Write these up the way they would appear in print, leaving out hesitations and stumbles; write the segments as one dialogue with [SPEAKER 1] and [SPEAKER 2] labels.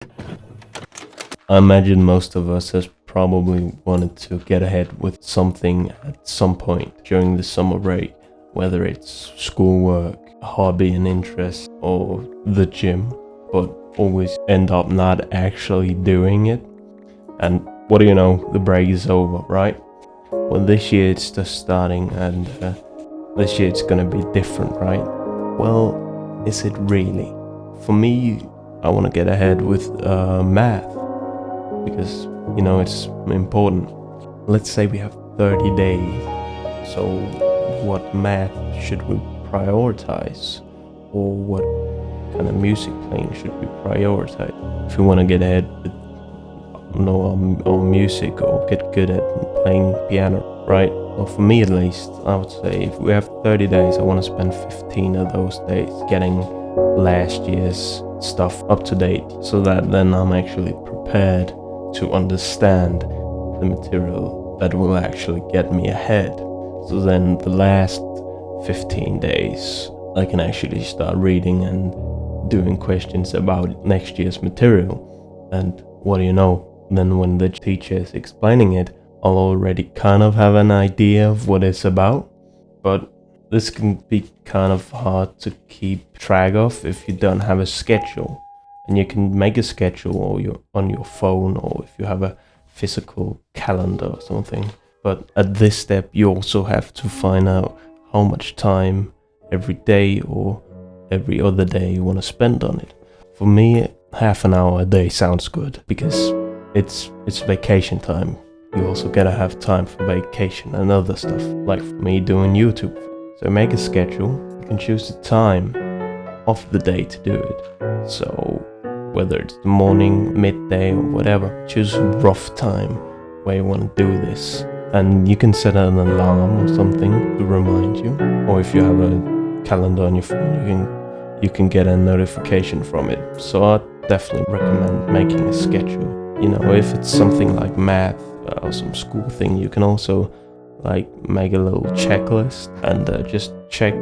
[SPEAKER 1] I imagine most of us has probably wanted to get ahead with something at some point during the summer break, whether it's schoolwork, a hobby and interest, or the gym, but always end up not actually doing it. And what do you know, the break is over, right? Well, this year it's just starting, and this year it's gonna be different, right? Well, is it really? For me, I want to get ahead with math because it's important. Let's say we have 30 days, so what math should we prioritize, or what kind of music playing should we prioritize if we want to get ahead with our music or get good at playing piano, right? Well, for me at least, I would say if we have 30 days, I want to spend 15 of those days getting last year's stuff up to date, so that then I'm actually prepared to understand the material that will actually get me ahead. So then the last 15 days, I can actually start reading and doing questions about next year's material. And what do you know? Then when the teacher is explaining it, I'll already kind of have an idea of what it's about. But this can be kind of hard to keep track of if you don't have a schedule. And you can make a schedule or on your phone, or if you have a physical calendar or something. But at this step, you also have to find out how much time every day or every other day you want to spend on it. For me, half an hour a day sounds good because it's vacation time. You also gotta have time for vacation and other stuff, like for me doing YouTube. So make a schedule. You can choose the time of the day to do it. So whether it's the morning, midday, or whatever, choose a rough time where you want to do this. And you can set an alarm or something to remind you. Or if you have a calendar on your phone, you can get a notification from it. So I definitely recommend making a schedule. If it's something like math or some school thing, you can also make a little checklist and just check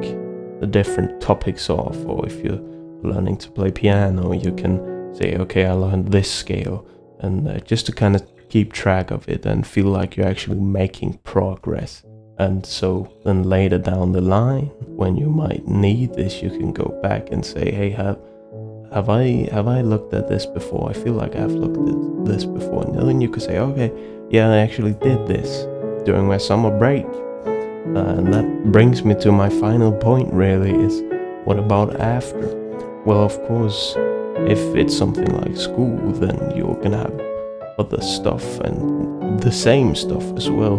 [SPEAKER 1] the different topics off. Or if you're learning to play piano, you can say, okay, I learned this scale, and just to kind of keep track of it and feel like you're actually making progress. And so then later down the line, when you might need this, you can go back and say, hey, have I looked at this before? I feel like I've looked at this before. And then you could say, okay, yeah, I actually did this during my summer break. And that brings me to my final point, really, is what about after? Well, of course, if it's something like school, then you're gonna have other stuff and the same stuff as well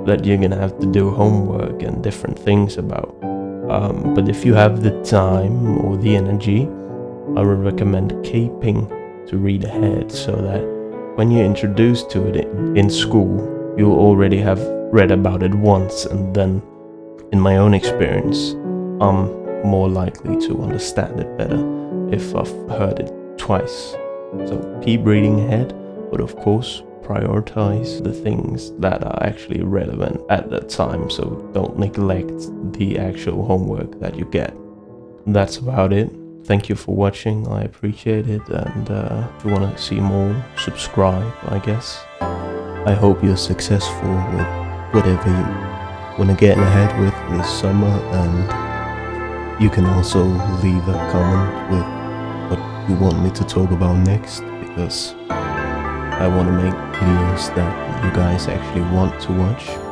[SPEAKER 1] that you're gonna have to do homework and different things about. But if you have the time or the energy, I would recommend keeping to read ahead, so that when you're introduced to it in school, you'll already have read about it once, and then in my own experience, I'm more likely to understand it better if I've heard it twice. So keep reading ahead, but of course prioritize the things that are actually relevant at that time, so don't neglect the actual homework that you get. That's about it. Thank you for watching, I appreciate it, and if you want to see more, subscribe, I guess. I hope you're successful with whatever you want to get ahead with this summer, and you can also leave a comment with what you want me to talk about next, because I want to make videos that you guys actually want to watch.